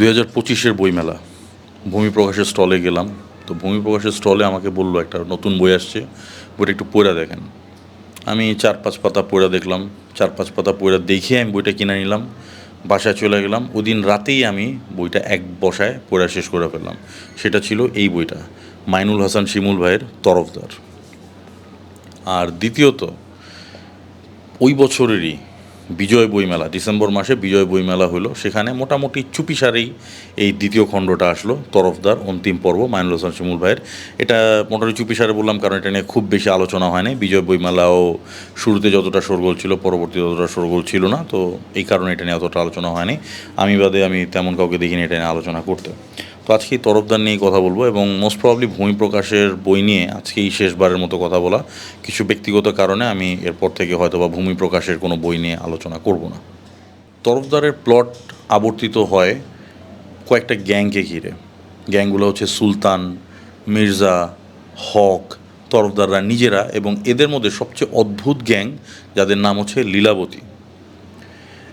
2025-এর বইমেলা, ভূমি প্রকাশের স্টলে গেলাম। তো ভূমি প্রকাশের স্টলে আমাকে বললো একটা নতুন বই আসছে, বইটা একটু পড়ে দেখেন। আমি 4-5 পাতা পড়ে দেখলাম। 4-5 পাতা পড়ে দেখে আমি বইটা কিনে নিলাম, বাসায় চলে গেলাম। ওদিন রাতেই আমি বইটা এক বসায় পড়া শেষ করে ফেললাম। সেটা ছিল এই বইটা, মাইনুল হাসান শিমুল ভাইয়ের তরফদার। আর দ্বিতীয়ত, ওই বছরেরই বিজয় বইমেলা, ডিসেম্বর মাসে বিজয় বইমেলা হলো, সেখানে মোটামুটি চুপিসারেই এই দ্বিতীয় খণ্ডটা আসলো, তরফদার অন্তিম পর্ব, মাইনুল হাসান শিমুল ভাইয়ের। এটা মোটামুটি চুপিসারে বললাম কারণ এটা নিয়ে খুব বেশি আলোচনা হয় নাই। বিজয় বইমেলাও শুরুতে যতটা শোরগোল ছিল, পরবর্তীতে ততটা শোরগোল ছিল না, তো এই কারণে এটা নিয়ে অতটা আলোচনা হয়নি। আমি তেমন কাউকে দেখিনি এটা নিয়ে আলোচনা করতে। তো আজকে এই তরফদার নিয়েই কথা বলবো, এবং মোস্ট প্রবাবলি ভূমি প্রকাশের বই নিয়ে আজকেই শেষবারের মতো কথা বলা। কিছু ব্যক্তিগত কারণে আমি এরপর থেকে হয়তো বা ভূমি প্রকাশের কোনো বই নিয়ে আলোচনা করব না। তরফদারের প্লট আবর্তিত হয় কয়েকটা গ্যাংকে ঘিরে। গ্যাংগুলো হচ্ছে সুলতান, মির্জা, হক, তরফদাররা নিজেরা, এবং এদের মধ্যে সবচেয়ে অদ্ভুত গ্যাং যাদের নাম হচ্ছে লীলাবতী।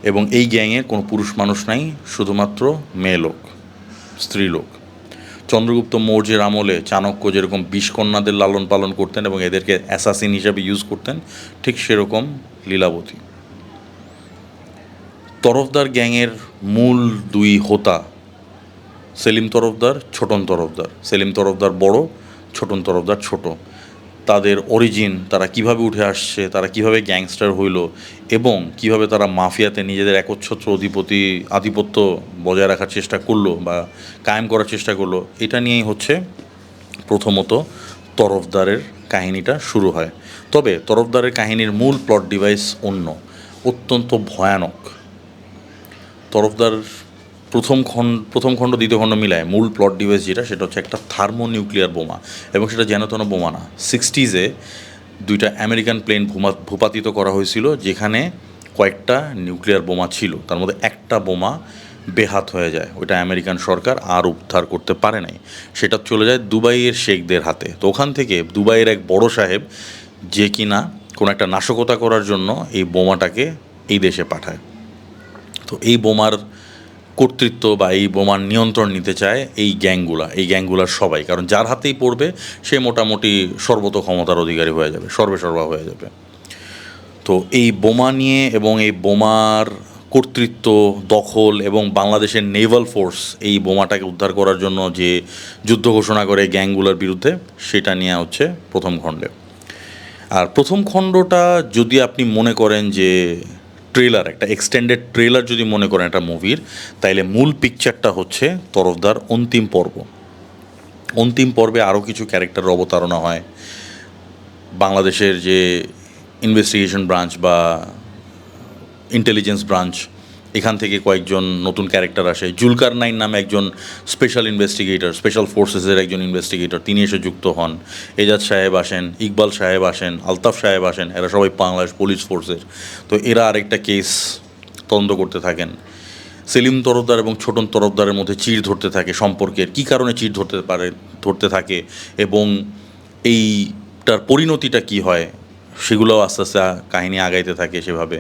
এবং এই গ্যাংয়ে কোনো পুরুষ মানুষ নাই, শুধুমাত্র মেয়ে লোক, স্ত্রীলোক। চন্দ্রগুপ্ত মৌর্যের আমলে চাণক্য যেরকম 20 কন্যাদের লালন পালন করতেন এবং এদেরকে অ্যাসাসিন হিসাবে ইউজ করতেন, ঠিক সেরকম লীলাবতী। তরফদার গ্যাংয়ের মূল দুই হোতা সেলিম তরফদার, ছোটন তরফদার। সেলিম তরফদার বড়, ছোটন তরফদার ছোট। তাদের অরিজিন, তারা কিভাবে উঠে আসছে, তারা কিভাবে গ্যাংস্টার হইল, এবং কিভাবে তারা মাফিয়াতে নিজেদের একচ্ছত্র আধিপত্য বজায় রাখার চেষ্টা করলো বা কায়েম করার চেষ্টা করলো, এটা নিয়েই হচ্ছে প্রথমত তরফদারের কাহিনীটা শুরু হয়। তবে তরফদারের কাহিনীর মূল প্লট ডিভাইস অন্য, অত্যন্ত ভয়ানক। তরফদার প্রথম খণ্ড দ্বিতীয় খণ্ড মিলায় মূল প্লট ডিভাইস যেটা, সেটা হচ্ছে একটা থার্মোনিউক্লিয়ার বোমা, এবং সেটা যেনতেন বোমা না। 60s-এ দুইটা আমেরিকান প্লেন ভূপাতিত করা হয়েছিল, যেখানে কয়েকটা নিউক্লিয়ার বোমা ছিল, তার মধ্যে একটা বোমা বেহাত হয়ে যায়। ওইটা আমেরিকান সরকার আর উদ্ধার করতে পারে নাই, সেটা চলে যায় দুবাইয়ের শেখদের হাতে। তো ওখান থেকে দুবাইয়ের এক বড় সাহেব, যে কিনা কোনো একটা নাশকতা করার জন্য এই বোমাটাকে এই দেশে পাঠায়। তো এই বোমার কর্তৃত্ব বা এই বোমার নিয়ন্ত্রণ নিতে চায় এই গ্যাংগুলার সবাই, কারণ যার হাতেই পড়বে সে মোটামুটি সর্বত ক্ষমতার অধিকারী হয়ে যাবে, সর্বেসর্বা হয়ে যাবে। তো এই বোমা নিয়ে এবং এই বোমার কর্তৃত্ব, দখল, এবং বাংলাদেশের নেভাল ফোর্স এই বোমাটাকে উদ্ধার করার জন্য যে যুদ্ধ ঘোষণা করে গ্যাংগুলার বিরুদ্ধে, সেটা নিয়ে হচ্ছে প্রথম খণ্ডে। আর প্রথম খণ্ডটা যদি আপনি মনে করেন যে ট্রেলার, একটা এক্সটেন্ডেড ট্রেলার যদি মনে করেন একটা মুভির, তাইলে মূল পিকচারটা হচ্ছে তরফদার অন্তিম পর্ব। অন্তিম পর্বে আরও কিছু ক্যারেক্টারের অবতারণা হয়। বাংলাদেশের যে ইনভেস্টিগেশন ব্রাঞ্চ বা ইন্টেলিজেন্স ব্রাঞ্চ, এখান থেকে কয়েকজন নতুন ক্যারেক্টার আসে। জুলকার নাইন নামে একজন স্পেশাল ফোর্সেসের একজন ইনভেস্টিগেটর, তিনি এসে যুক্ত হন। এজাজ সাহেব আসেন, ইকবাল সাহেব আসেন, আলতাফ সাহেব আসেন, এরা সবাই বাংলাদেশ পুলিশ ফোর্সের। তো এরা আরেকটা কেস তদন্ত করতে থাকেন। সেলিম তরফদার এবং ছোটন তরফদারের মধ্যে চিড় ধরতে থাকে সম্পর্কের, কী কারণে চিড় ধরতে থাকে, এবং এইটার পরিণতিটা কী হয়, সেগুলোও আস্তে আস্তে কাহিনী আগাইতে থাকে সেভাবে।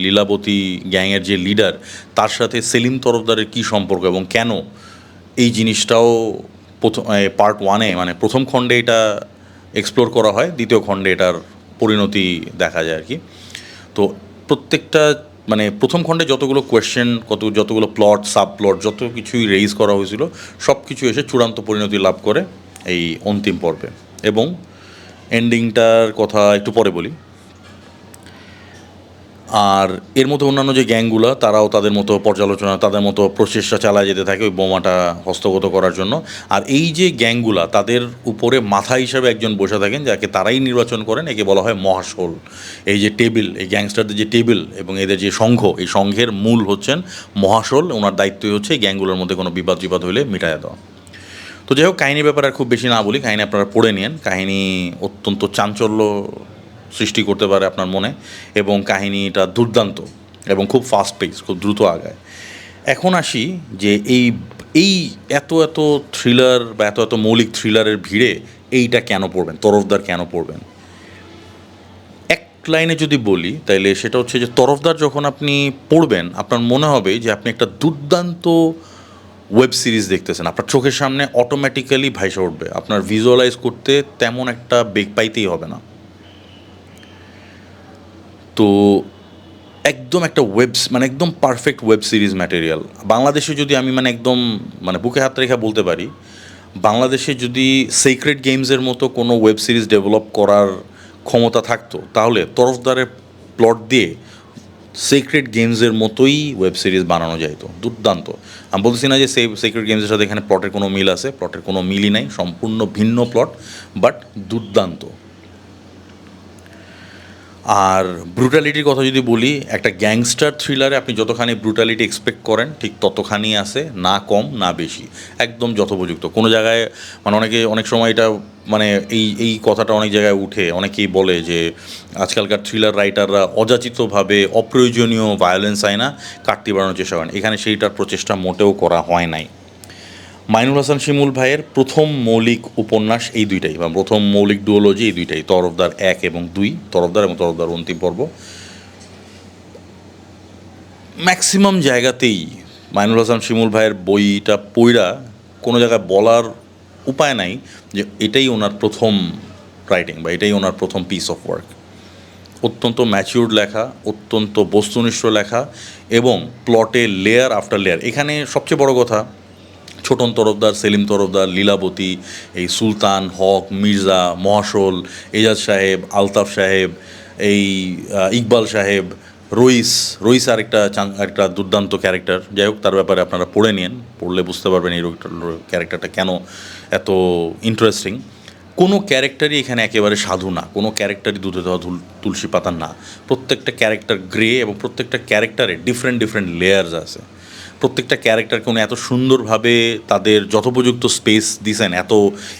লীলাবতী গ্যাংয়ের যে লিডার, তার সাথে সেলিম তরফদারের কী সম্পর্ক এবং কেন, এই জিনিসটাও পার্ট 1-এ, মানে প্রথম খণ্ডে এটা এক্সপ্লোর করা হয়, দ্বিতীয় খণ্ডে এটার পরিণতি দেখা যায় আর কি। তো প্রত্যেকটা, মানে প্রথম খণ্ডে যতগুলো কোয়েশ্চেন, যতগুলো প্লট, সাব প্লট, যত কিছুই রেইজ করা হয়েছিল, সব কিছু এসে চূড়ান্ত পরিণতি লাভ করে এই অন্তিম পর্বে। এবং এন্ডিংটার কথা একটু পরে বলি। আর এর মধ্যে অন্যান্য যে গ্যাংগুলো, তারাও তাদের মতো পর্যালোচনা, তাদের মতো প্রচেষ্টা চালায় যেতে থাকে ওই বোমাটা হস্তগত করার জন্য। আর এই যে গ্যাংগুলা, তাদের উপরে মাথা হিসাবে একজন বসে থাকেন, যাকে তারাই নির্বাচন করেন, একে বলা হয় মহাশোল। এই যে টেবিল, এই গ্যাংস্টারদের যে টেবিল এবং এদের যে সংঘ, এই সংঘের মূল হচ্ছেন মহাশোল। ওনার দায়িত্বই হচ্ছে এই গ্যাংগুলোর মধ্যে কোনো বিবাদ হলে মিটাইয়া দেওয়া। তো যাই হোক, কাহিনির ব্যাপারে আর খুব বেশি না বলি, কাহিনি আপনারা পড়ে নিন। কাহিনি অত্যন্ত চাঞ্চল্য সৃষ্টি করতে পারে আপনার মনে, এবং কাহিনিটা দুর্দান্ত এবং খুব ফাস্ট পেস, খুব দ্রুত আগায়। এখন আসি যে এই এত থ্রিলার বা এত মৌলিক থ্রিলারের ভিড়ে এইটা কেন পড়বেন, তরফদার কেন পড়বেন। লাইনে যদি বলি তাইলে সেটা হচ্ছে যে তরফদার যখন আপনি পড়বেন আপনার মনে হবে যে আপনি একটা দুর্দান্ত ওয়েব সিরিজ দেখতেছেন, আপনার চোখের সামনে অটোমেটিক্যালি ভাইসে উঠবে, আপনার ভিজুয়ালাইজ করতে তেমন একটা বেগ পাইতেই হবে না। তো একদম একটা মানে একদম পারফেক্ট ওয়েব সিরিজ ম্যাটেরিয়াল। বাংলাদেশে যদি আমি মানে একদম মানে বুকে হাত রেখে বলতে পারি, বাংলাদেশে যদি সিক্রেট গেমসের মতো কোনো ওয়েব সিরিজ ডেভেলপ করার ক্ষমতা থাকতো তাহলে তরফদারের প্লট দিয়ে সিক্রেট গেমসের মতোই ওয়েব সিরিজ বানানো যাইতো, দুর্দান্ত। আমি বলতেছি না যে সিক্রেট গেমসের সাথে এখানে প্লটের কোনো মিল আছে, প্লটের কোনো মিলই নাই, সম্পূর্ণ ভিন্ন প্লট, বাট দুর্দান্ত। আর ব্রুটালিটির কথা যদি বলি, একটা গ্যাংস্টার থ্রিলারে আপনি যতখানি ব্রুটালিটি এক্সপেক্ট করেন ঠিক ততখানি আছে, না কম না বেশি, একদম যথোপযুক্ত। কোনো জায়গায় মানে অনেক সময় এটা মানে এই কথাটা অনেক জায়গায় উঠে, অনেকেই বলে যে আজকালকার থ্রিলার রাইটাররা অযাচিতভাবে অপ্রয়োজনীয় ভায়োলেন্স আইনা কাটতি বাড়ানোর চেষ্টা করেন, এখানে সেইটার প্রচেষ্টা মোটেও করা হয় নাই। মাইনুল হাসান শিমুল ভাইয়ের প্রথম মৌলিক উপন্যাস এই দুইটাই, বা প্রথম মৌলিক ডুওলজি এই দুইটাই, তরফদার 1 এবং 2, তরফদার এবং তরফদার অন্তিম পর্ব। ম্যাক্সিমাম জায়গাতেই মাইনুল হাসান শিমুল ভাইয়ের বইটা পইড়া কোনো জায়গায় বলার উপায় নাই যে এটাই ওনার প্রথম রাইটিং বা এটাই ওনার প্রথম পিস অফ ওয়ার্ক। অত্যন্ত ম্যাচিউরড লেখা, অত্যন্ত বস্তুনিষ্ঠ লেখা, এবং প্লটে লেয়ার আফটার লেয়ার। এখানে সবচেয়ে বড় কথা, ছোটন তরফদার, সেলিম তরফদার, লীলাবতী, এই সুলতান, হক, মির্জা, মহাশোল, এজাজ সাহেব, আলতাফ সাহেব, এই ইকবাল সাহেব, রইস আর একটা দুর্দান্ত ক্যারেক্টার। যাই হোক, তার ব্যাপারে আপনারা পড়ে নিন, পড়লে বুঝতে পারবেন এই ক্যারেক্টারটা কেন এত ইন্টারেস্টিং। কোনো ক্যারেক্টারই এখানে একেবারে সাধু না, কোনো ক্যারেক্টারই দুধে দেওয়া তুলসী পাতার না। প্রত্যেকটা ক্যারেক্টার গ্রে এবং প্রত্যেকটা ক্যারেক্টারে ডিফারেন্ট লেয়ার্স আছে। প্রত্যেকটা ক্যারেক্টারকে উনি এত সুন্দরভাবে তাদের যথোপযুক্ত স্পেস দিয়েছেন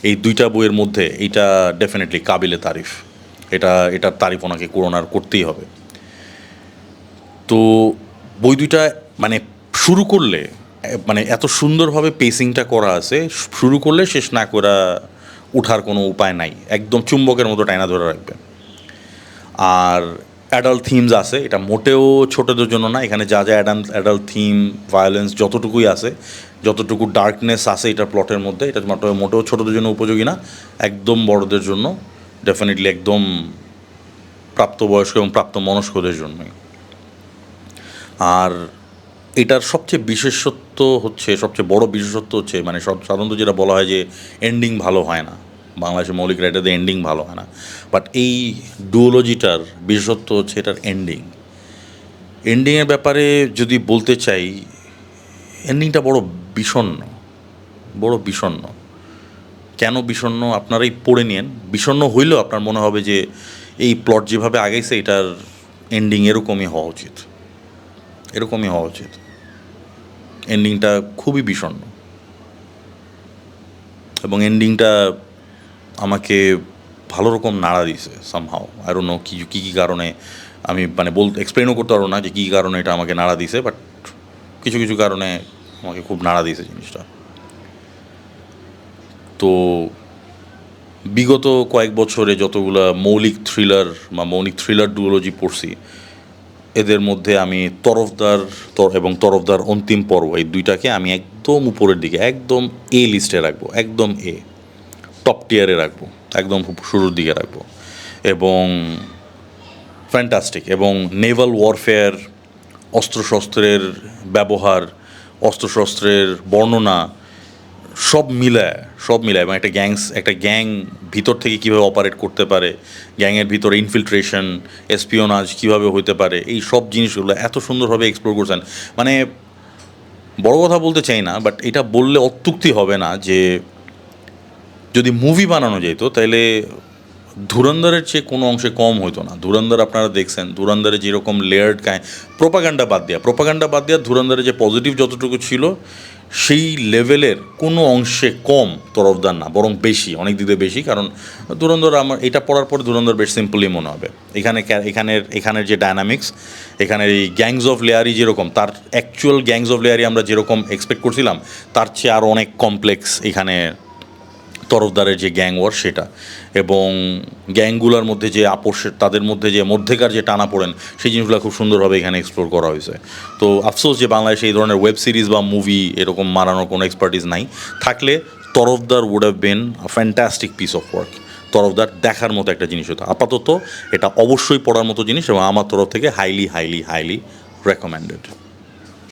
এই দুইটা বইয়ের মধ্যে, এইটা ডেফিনেটলি কাবিলে তারিফ। এটার তারিফ ওনাকে করতেই হবে। তো বই দুইটা মানে শুরু করলে মানে এত সুন্দরভাবে পেসিংটা করা আছে, শুরু করলে শেষ না করা উঠার কোনো উপায় নাই, একদম চুম্বকের মতো টাইনা ধরে রাখবে। আর অ্যাডাল্ট থিমস আছে, এটা মোটেও ছোটদের জন্য না। এখানে যা অ্যাডাল্ট থিম, ভায়োলেন্স যতটুকুই আছে, যতটুকু ডার্কনেস আছে এটা প্লটের মধ্যে, এটা মোটেও ছোটদের জন্য উপযোগী না, একদম বড়দের জন্য, ডেফিনেটলি একদম প্রাপ্তবয়স্ক এবং প্রাপ্তমনস্কদের জন্যই। আর এটার সবচেয়ে বড় বিশেষত্ব হচ্ছে মানে সাধারণত যেটা বলা হয় যে এন্ডিং ভালো হয় না, বাংলাদেশের মৌলিক রাইটারদের এন্ডিং ভালো হয় না, বাট এই ডুওলজিটার বিশেষত্ব হচ্ছে এটার এন্ডিংয়ের ব্যাপারে যদি বলতে চাই, এন্ডিংটা বড় বিষণ্ণ। কেন বিষণ্ণ আপনারাই পড়ে নিন। বিষণ্ণ হইলেও আপনার মনে হবে যে এই প্লট যেভাবে আগাইছে এটার এন্ডিং এরকমই হওয়া উচিত। এন্ডিংটা খুবই বিষণ্ণ, এবং এন্ডিংটা আমাকে ভালো রকম নাড়া দিয়েছে সামহাও। আই ডোন্ট নো কী কারণে, আমি মানে এক্সপ্লেনও করতে পারবো না যে কী কারণে এটা আমাকে নাড়া দিয়েছে, বাট কিছু কারণে আমাকে খুব নাড়া দিয়েছে জিনিসটা। তো বিগত কয়েক বছরে যতগুলো মৌলিক থ্রিলার ডুওলজি পড়ছি, এদের মধ্যে আমি তরফদার অন্তিম পর্ব এই দুইটাকে আমি একদম উপরের দিকে, একদম লিস্টে রাখবো, একদম টপ টিয়ারে রাখবো, একদম শুরুর দিকে রাখবো। এবং ফ্যান্টাস্টিক, এবং নেভাল ওয়ারফেয়ার, অস্ত্রশস্ত্রের ব্যবহার, অস্ত্রশস্ত্রের বর্ণনা, সব মিলায় এবং একটা গ্যাং ভিতর থেকে কীভাবে অপারেট করতে পারে, গ্যাংয়ের ভিতরে ইনফিলট্রেশন, এসপিওনাজ কীভাবে হতে পারে, এই সব জিনিসগুলো এত সুন্দরভাবে এক্সপ্লোর করছেন। মানে বড় কথা বলতে চাই না, বাট এটা বললে অত্যুক্তি হবে না যে যদি মুভি বানানো যেত তাহলে ধুরন্ধরের চেয়ে কোনো অংশে কম হতো না। ধুরন্ধর আপনারা দেখছেন, ধুরন্ধরে যেরকম লেয়ার্ড প্রোপাগান্ডা বাদ দেওয়া ধুরন্ধরে যে পজিটিভ যতটুকু ছিল সেই লেভেলের কোনো অংশে কম তরফদার না, বরং বেশি, অনেক দিকে বেশি। কারণ ধুরন্ধর আমার এটা পড়ার পর ধুরন্ধর বেশ সিম্পলি মনে হবে। এখানের যে ডায়নামিক্স, এখানের এই গ্যাংস অফ লেয়ারি যেরকম, তার অ্যাকচুয়াল গ্যাংস অফ লেয়ারি আমরা যেরকম এক্সপেক্ট করছিলাম তার চেয়ে আরও অনেক কমপ্লেক্স এখানে তরফদারের যে গ্যাং ওয়ার সেটা। এবং গ্যাংগুলোর মধ্যে যে আপোষের তাদের মধ্যে যে মধ্যেকার যে টানা পড়েন সেই জিনিসগুলো খুব সুন্দরভাবে এখানে এক্সপ্লোর করা হয়েছে। তো আফসোস যে বাংলাদেশে এই ধরনের ওয়েব সিরিজ বা মুভি এরকম মারানোর কোনো এক্সপার্টিস নাই। থাকলে Tarafdar would have been a fantastic piece of work. Tarafdar দেখার মতো একটা জিনিস হতো। আপাতত এটা অবশ্যই পড়ার মতো জিনিস এবং আমার তরফ থেকে হাইলি হাইলি হাইলি রেকমেন্ডেড।